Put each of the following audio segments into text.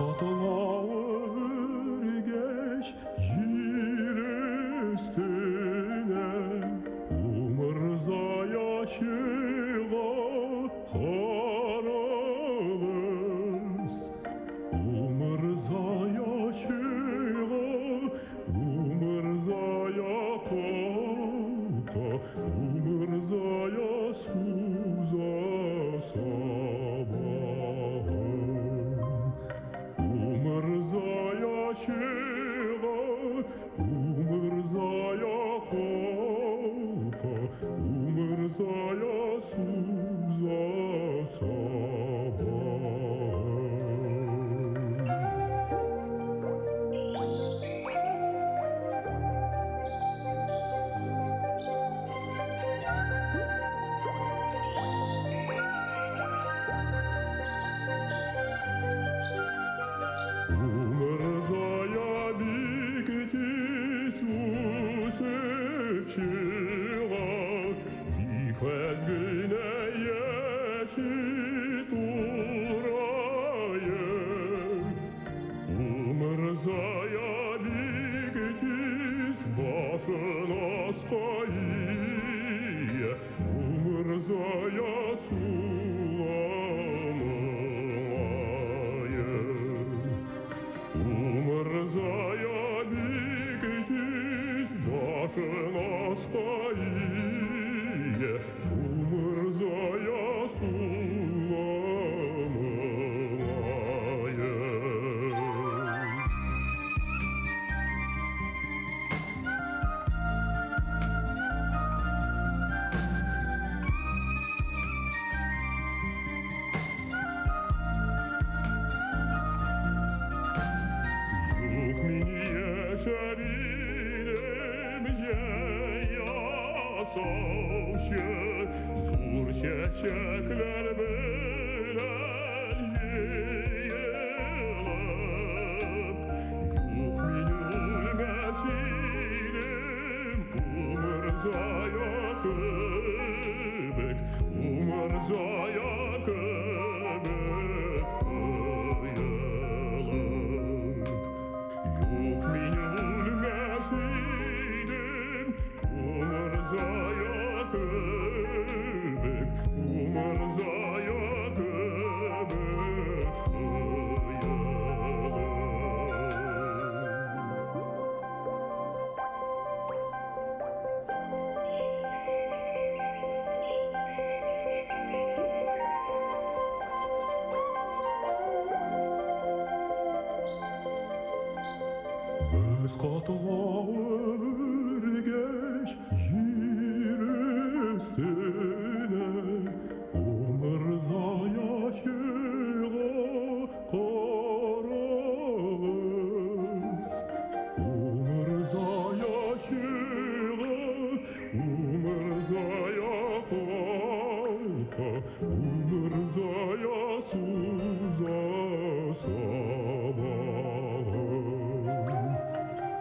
katlar geç jir üstüne umurza yaşığa karalız umurza yaşığa umurza yakaka umurza yasuza çiçekler bilen yığılıp yok minul mesilim umrzaya kıbık umrzaya kıbık yığılıp yok minul mesilim umrzaya kıbık umrzaya kıbık biz katlar geç jir üstüne umurza yaşığa karalız umurza yaşığa umurza yakaka umurza yasuza sabahım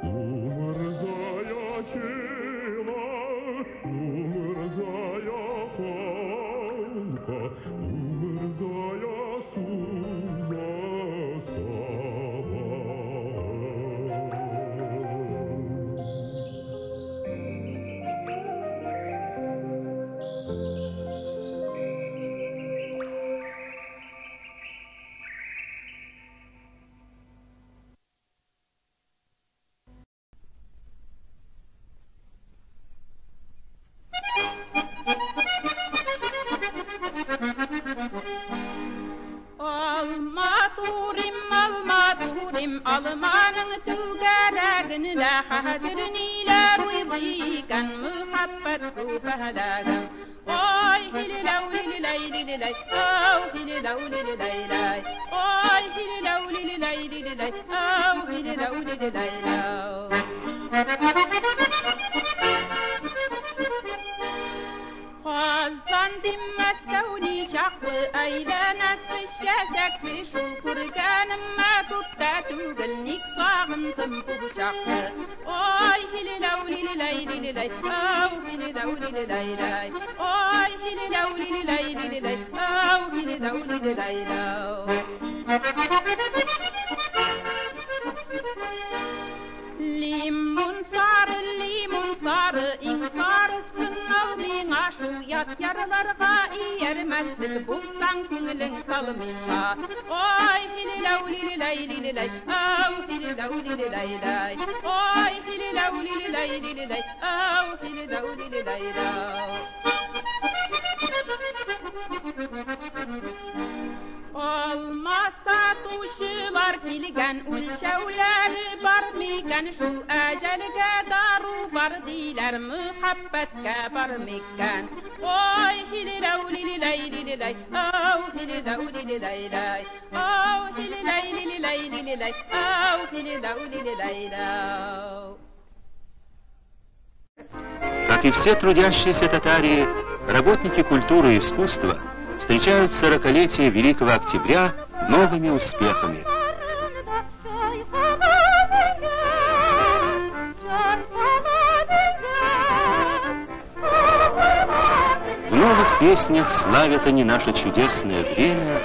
umurza yaşığa umurza yakaka umurza yasuza Almanın tügaragını da hazırniler uyuyken muhabbet kupahlagan. Oy hililav lililay lililay, oh hililav lililay lay. Oy hililav lililay lililay, oh hililav lililay lay. Kazandım Moskva'ni şahı aylanas şaşak bir şukur kanıma kukta tügülnik sağıntım bu şahı. Oy hililav lililay lililay, oh hililav lililay lay. Oy hililav lililay lililay, oh hililav lililay lay. шул ят ярларга иермәслек булсаң күңелең салмыйга. Ой, хилиләү лилиләй лилиләй, ау хилиләү лилиләй ләй. Ой, хилиләү лилиләй лилиләй, ау хилиләү лилиләй ләй. Alma satuşlar kilgen ulşevleri var miken şul ecelge daru var diler muhabbetke var miken. Oy hililev lililey lililey, oh hililev lililey ley, oh hililey lililey lililey, oh hililev lililey ley. Как и все трудящиеся татарии, работники культуры и искусства встречают 40-летие Великого Октября новыми успехами. В новых песнях славят они наше чудесное время,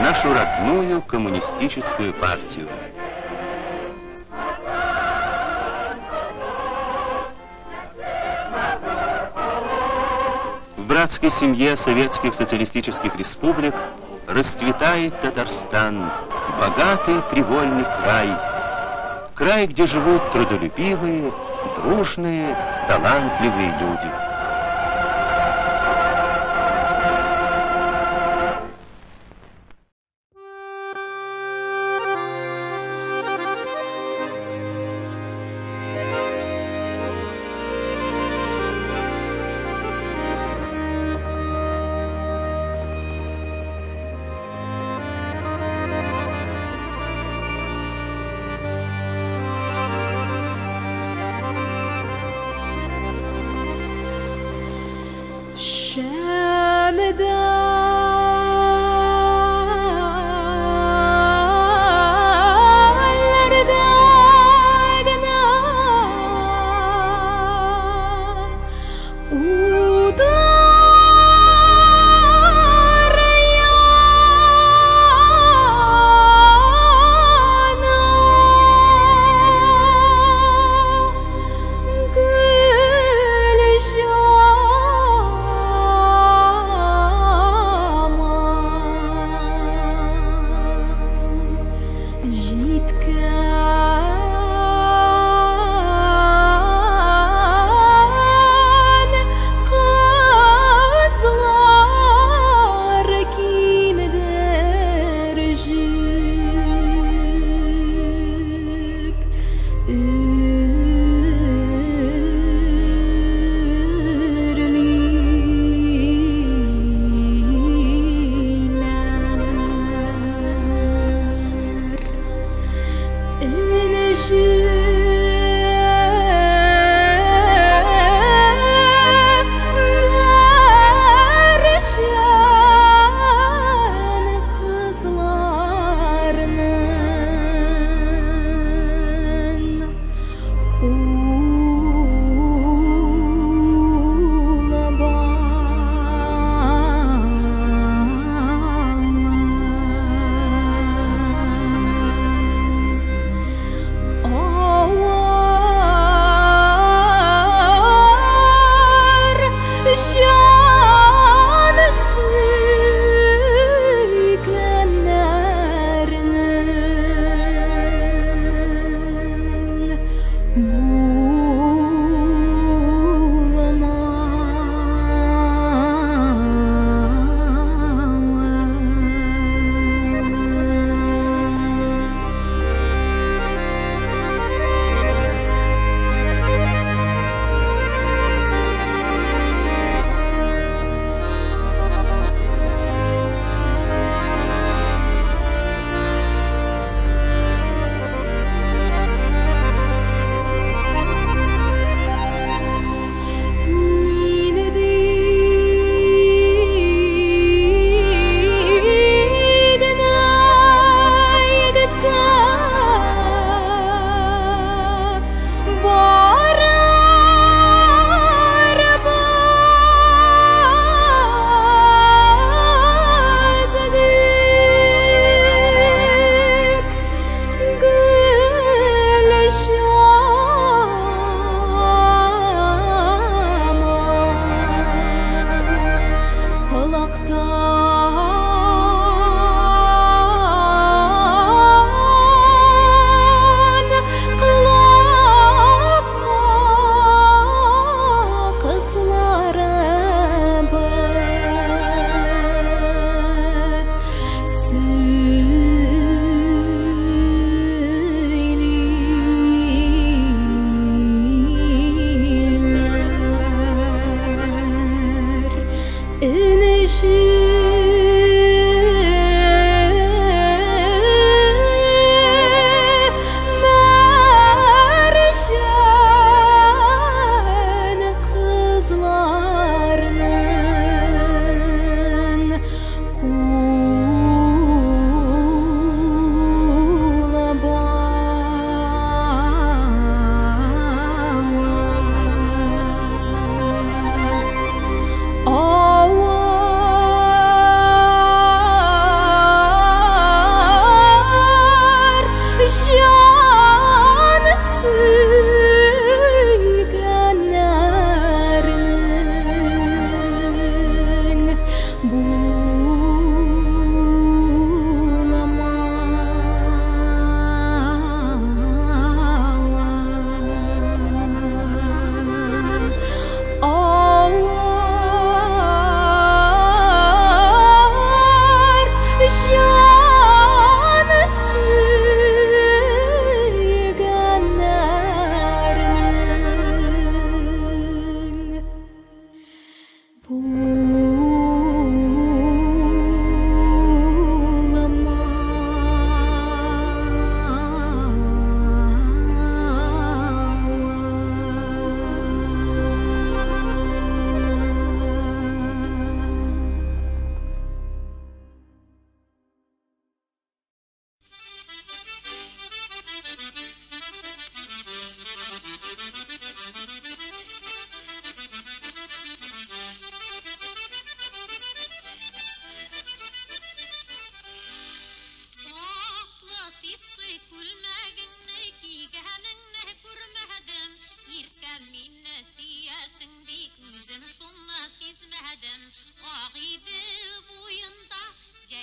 нашу родную коммунистическую партию. В братской семье советских социалистических республик расцветает Татарстан, богатый привольный край. Край, где живут трудолюбивые, дружные, талантливые люди.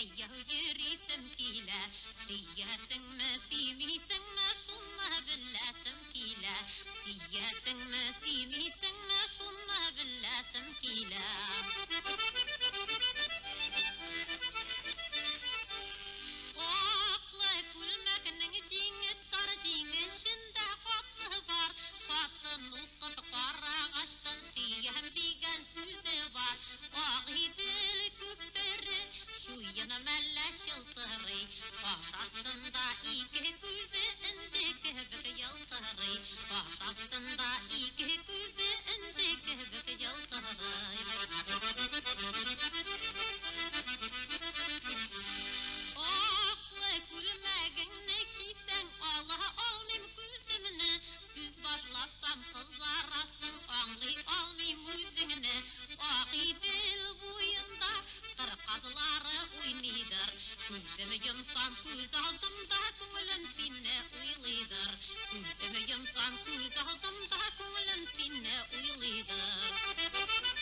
Яяу йөрисем килә, сөйәсеңме, сөймисеңме, шуны беләсем килә. Сөйәсеңме, сөймисеңме, шуны беләсем килә. Аклы күлмәкнең җиңет тар җиңешендә хаты бар. Хатын укып карагачтан сөям дигән сүзе бар. Агыйдел күпере шуйына мәллә чылтырый. Башасында ике күзе инҗе кебек ялтырый. Башасында ике күзе инҗе кебек ялтырый. Аклы күлмәгеңне кисәң ала алмыйм күземне. Сүз башласам кызарасың, аңлый алмыйм үзеңне. Агыйдел буенда кырказлары уйныйдыр. Күзем йомсам күз алдымда күңелем сине уйлыйдыр. Күзем йомсам күз алдымда күңелем сине уйлыйдыр.